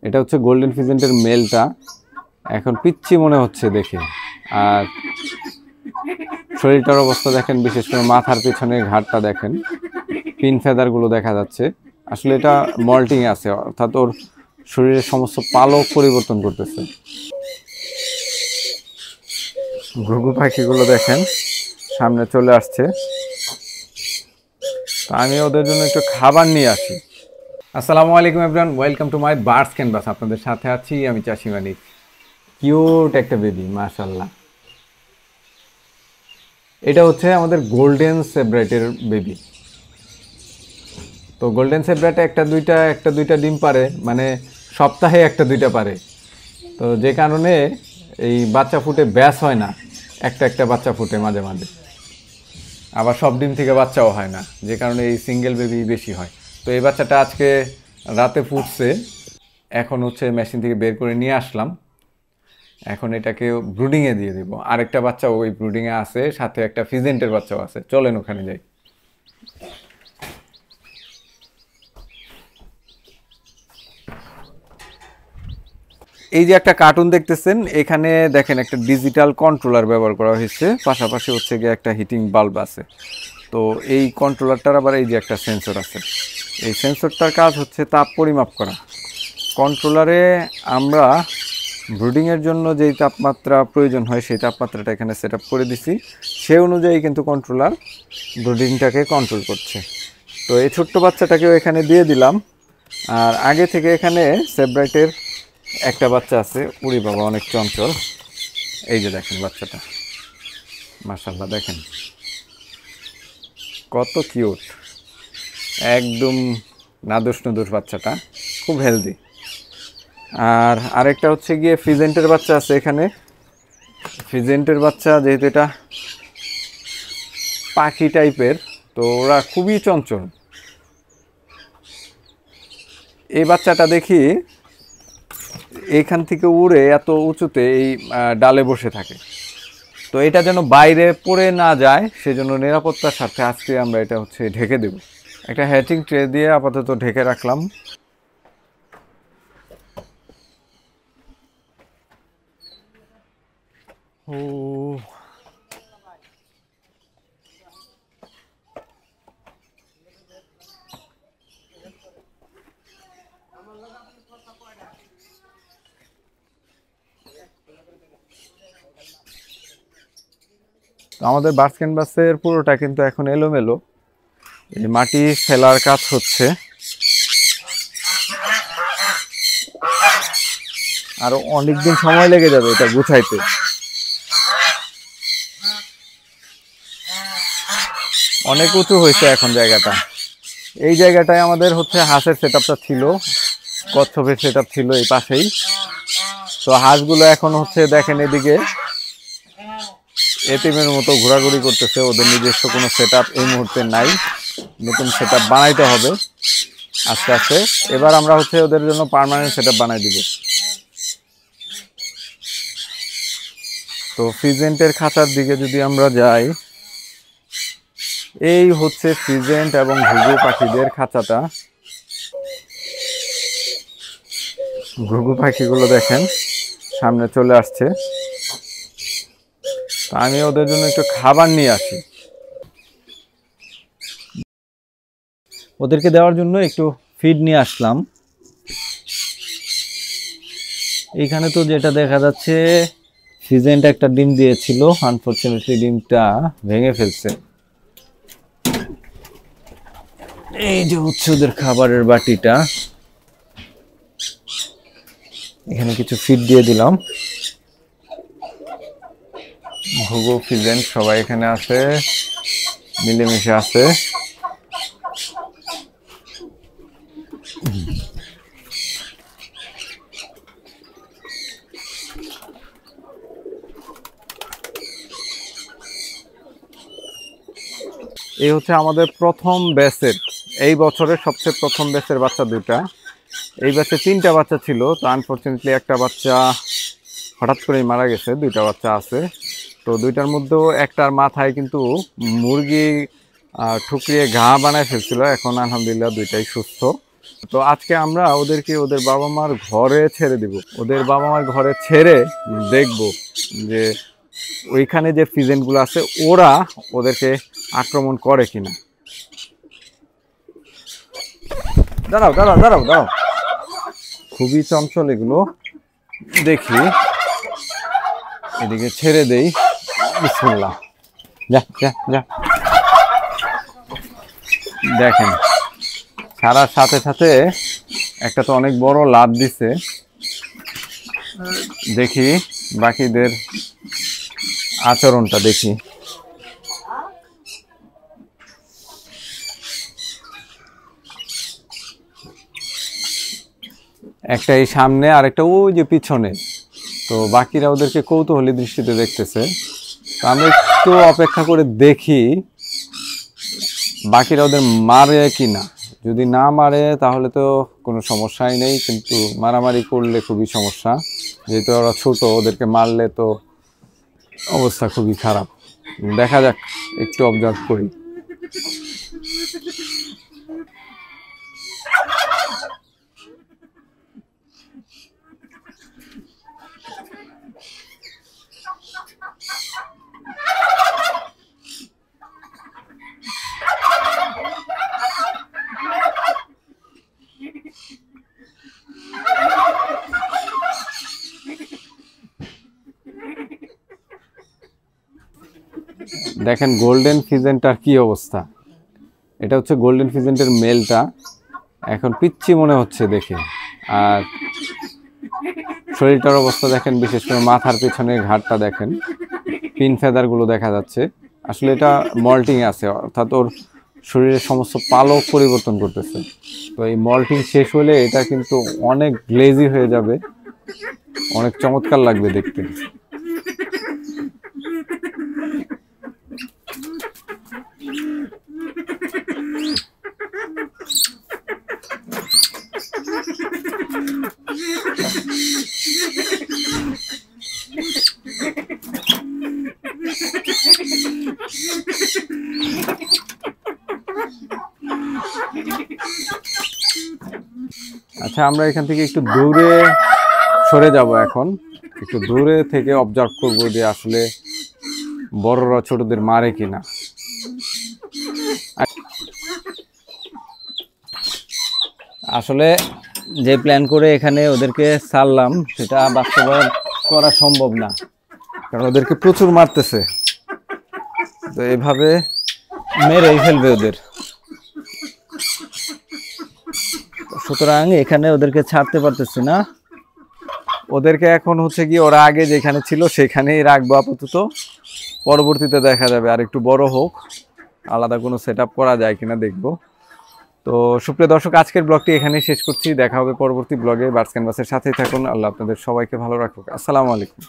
এটা হচ্ছে গোল্ডেন ফিজেন্টের মেলটা। এখন পিচ্ছি মনে হচ্ছে দেখে, আর শরীরটার অবস্থা দেখেন, বিশেষ করে মাথার পিছনে ঘাড়টা দেখেন, পিন ফেদারগুলো দেখা যাচ্ছে। আসলে এটা মল্টিং আছে, অর্থাৎ ওর শরীরের সমস্ত পালক পরিবর্তন করতেছে। ঘুঘু পাখিগুলো দেখেন সামনে চলে আসছে, তো আমি ওদের জন্য একটু খাবার নিয়ে আসি। আসসালামু আলাইকুম everyone, welcome to my birds canvas. আপনাদের সাথে আছি আমি চাষি মানিক। কিউট একটা বেবি, মাশাল্লাহ। এটা হচ্ছে আমাদের গোল্ডেন সেব্রাইটের বেবি। তো গোল্ডেন সেব্রাইটে একটা দুইটা ডিম পারে, মানে সপ্তাহে একটা দুইটা পারে। তো যে কারণে এই বাচ্চা ফুটে ব্যাস হয় না, একটা বাচ্চা ফুটে মাঝে মাঝে, আবার সব ডিম থেকে বাচ্চাও হয় না, যে কারণে এই সিঙ্গেল বেবি বেশি হয়। তো এই বাচ্চাটা আজকে রাতে ফুটছে, এখন হচ্ছে মেশিন থেকে বের করে নিয়ে আসলাম। এখন এটাকে ব্রুডিংয়ে দিয়ে দিব। আরেকটা বাচ্চা ওই ব্রুডিংয়ে আছে, সাথে একটা ফিজেন্টের বাচ্চাও আছে। চলেন ওখানে যাই। এই যে একটা কার্টুন দেখতেছেন, এখানে দেখেন একটা ডিজিটাল কন্ট্রোলার ব্যবহার করা হয়েছে, পাশাপাশি হচ্ছে গিয়ে একটা হিটিং বাল্ব আছে। তো এই কন্ট্রোলারটার আবার এই যে একটা সেন্সর আছে। এই সেন্সরটার কাজ হচ্ছে তাপ পরিমাপ করা। কন্ট্রোলারে আমরা ব্রুডিংয়ের জন্য যেই তাপমাত্রা প্রয়োজন হয় সেই তাপমাত্রাটা এখানে সেট আপ করে দিছি, সে অনুযায়ী কিন্তু কন্ট্রোলার ব্রুডিংটাকে কন্ট্রোল করছে। তো এই ছোট্ট বাচ্চাটাকেও এখানে দিয়ে দিলাম। আর আগে থেকে এখানে সেব্রাইটের একটা বাচ্চা আছে, উড়ি বাবা অনেক চঞ্চল। এই যে দেখেন বাচ্চাটা, মাশাআল্লাহ, দেখেন কত কিউট, একদম নাদুস নুদুস বাচ্চাটা, খুব হেলদি। আর আরেকটা হচ্ছে গিয়ে ফিজেন্টের বাচ্চা আছে এখানে। ফিজেন্টের বাচ্চা যেহেতু এটা পাখি টাইপের, তো ওরা খুবই চঞ্চল। এই বাচ্চাটা দেখি এইখান থেকে উড়ে এত উঁচুতে এই ডালে বসে থাকে। তো এটা যেন বাইরে পড়ে না যায়, সেজন্য নিরাপত্তার স্বার্থে আজকে আমরা এটা হচ্ছে ঢেকে দেব। একটা হ্যাচিং ট্রে দিয়ে আপাতত ঢেকে রাখলাম। ও, আমাদের বার্ডস ক্যানভাসের পুরোটা কিন্তু এখন এলোমেলো, এই মাটি ফেলার কাজ হচ্ছে। আরো অনেকদিন সময় লেগে যাবে এটা গুছাইতে। অনেক উঁচু হয়েছে এখন জায়গাটা। এই জায়গাটায় আমাদের হচ্ছে হাঁসের সেট আপটা ছিল, কচ্ছপের সেট আপ ছিল এই পাশেই। তো হাঁসগুলো এখন হচ্ছে দেখেন এদিকে এতিমের মতো ঘোরাঘুরি করতেছে, ওদের নিজস্ব কোনো সেট আপ এই মুহূর্তে নাই, নতুন সেট আপ বানাইতে হবে আস্তে আস্তে। এবার আমরা হচ্ছে ওদের জন্য পার্মানেন্ট সেট আপ বানাই দিব। তো ফিজেন্টের খাঁচার দিকে যদি আমরা যাই, এই হচ্ছে ফিজেন্ট এবং ঘুঘু পাখিদের খাঁচাটা। ঘুঘু পাখিগুলো দেখেন সামনে চলে আসছে, তো আমি ওদের জন্য একটু খাবার নিয়ে আসি। ওদেরকে দেওয়ার জন্য একটু ফিড নিয়ে আসলাম। এইখানে তো যেটা দেখা যাচ্ছে, ফিজেন্ট একটা ডিম দিয়েছিল, আনফরচুনেটলি ডিমটা ভেঙে ফেলছে। এই যে হচ্ছে ওদের খাবারের বাটিটা, এখানে কিছু ফিড দিয়ে দিলাম। ঘুঘু ফিজেন্ট সবাই এখানে আছে, মিলেমিশে আছে। এই হচ্ছে আমাদের প্রথম ব্যাচের, এই বছরের সবচেয়ে প্রথম ব্যাচের বাচ্চা দুটা। এই ব্যাচে 3টা বাচ্চা ছিল, তো আনফরচুনেটলি একটা বাচ্চা হঠাৎ করেই মারা গেছে। 2টা বাচ্চা আছে, তো 2টার মধ্যেও একটার মাথায় কিন্তু মুরগি ঠুকরিয়ে ঘা বানায় ফেলছিল। এখন আলহামদুলিল্লাহ 2টাই সুস্থ। তো আজকে আমরা ওদেরকে ওদের বাবা মার ঘরে ছেড়ে দিব, ওদের বাবা মার ঘরে ছেড়ে দেখব যে ওইখানে যে ফিজেন্টগুলো আছে ওরা ওদেরকে আক্রমণ করে কিনা। দাঁড়াও দাঁড়াও দাঁড়াও দাঁড়াও, খুবই চঞ্চল এগুলো। দেখি এদিকে ছেড়ে দেই, বিসমিল্লাহ। যা যা যা। দেখেন ছাড়ার সাথে সাথে একটা তো অনেক বড় লাফ দিছে। দেখি বাকিদের আচরণটা দেখি। একটা এই সামনে আর একটা ওই যে পিছনে। তো বাকিরা ওদেরকে কৌতূহলী দৃষ্টিতে দেখতেছে। তো আমরা একটু অপেক্ষা করে দেখি বাকিরা ওদের মারে কিনা। যদি না মারে তাহলে তো কোনো সমস্যাই নেই, কিন্তু মারামারি করলে খুবই সমস্যা, যেহেতু ওরা ছোট, ওদেরকে মারলে তো অবস্থা খুবই খারাপ। দেখা যাক, একটু অবজার্ভ করি। দেখেন গোল্ডেন ফিজেন্টার কি অবস্থা। এটা হচ্ছে গোল্ডেন ফিজেন্টের মেলটা, এখন পিচ্ছি মনে হচ্ছে দেখে। আর শরীরটার অবস্থা দেখেন, বিশেষ করে মাথার পেছনের ঘাড়টা দেখেন, পিন ফেদারগুলো দেখা যাচ্ছে। আসলে এটা মল্টিং আছে, অর্থাৎ ওর শরীরের সমস্ত পালক পরিবর্তন করতেছে। তো এই মল্টিং শেষ হলে এটা কিন্তু অনেক গ্লেজি হয়ে যাবে, অনেক চমৎকার লাগবে দেখতে। আচ্ছা, আমরা এখান থেকে একটু দূরে সরে যাব। এখন একটু দূরে থেকে অবজার্ভ করব যে আসলে বড়রা ছোটদের মারে কিনা। আসলে যে প্ল্যান করে এখানে ওদেরকে ছাড়লাম সেটা বাস্তবায়ন করা সম্ভব না, কারণ ওদেরকে প্রচুর মারতেছে। তো এভাবে মেরেই ফেলবে ওদের, সুতরাং এখানে ওদেরকে ছাড়তে পারতেছি না। ওদেরকে এখন হচ্ছে কি ওরা আগে যেখানে ছিল সেখানেই রাখবো আপাতত, পরবর্তীতে দেখা যাবে আর একটু বড় হোক, আলাদা কোনো সেট আপ করা যায় কিনা দেখবো। তো সুপ্রিয় দর্শক, আজকের ব্লগটি এখানেই শেষ করছি। দেখা হবে পরবর্তী ব্লগে। বার্ডস ক্যানভাসের সাথেই থাকুন। আল্লাহ আপনাদের সবাইকে ভালো রাখুক। আসসালামু আলাইকুম।